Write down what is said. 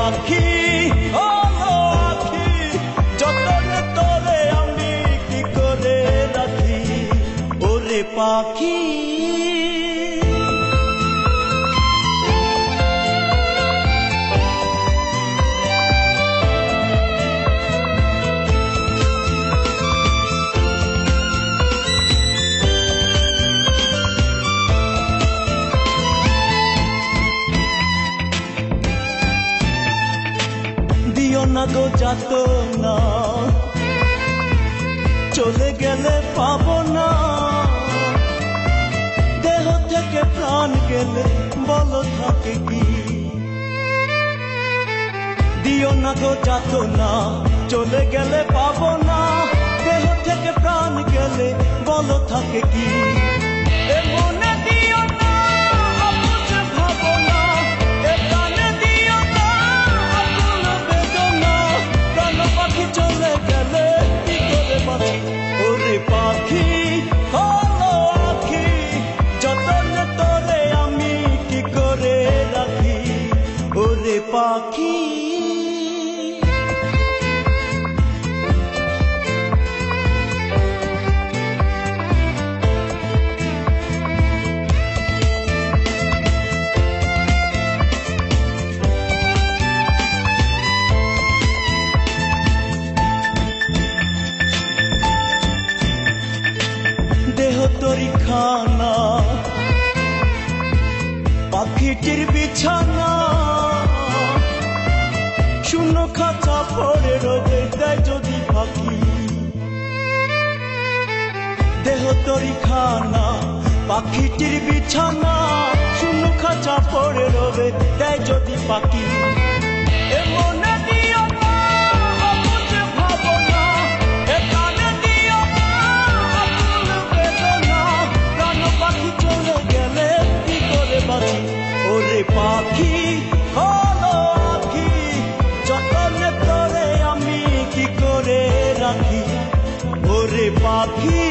পাখি হলো আখি যতনে তোরে আমি কি করে রাখি ওরে পাখি না গো যাতো না চলে গেলে পাবো না দেহ থেকে প্রাণ গেলে বলো থাকে কি দিও না গো যাতো না চলে গেলে পাবো না দেহ থেকে প্রাণ গেলে বলো থাকে কি মনে দিও না অবুঝ ভাবনা চলে গেলে কি করে বাঁচি ওরে পাখি হলো আখি যতনে তোরে আমি কি করে রাখি ওরে পাখি তোরি খানা পাখিটির বিছানা শূন্য খাঁচা পড়ে রবে দেয় যদি পাখি দেহ তোরি খানা পাখিটির বিছানা শূন্য খাঁচা পড়ে রবে দেয় যদি পাখি মনে দিও না অবুঝ ভাবনা চলে গেলে কি করে বাঁচি ওরে পাখি হলো আখি যতনে তোরে আমি কি করে রাখি ওরে পাখি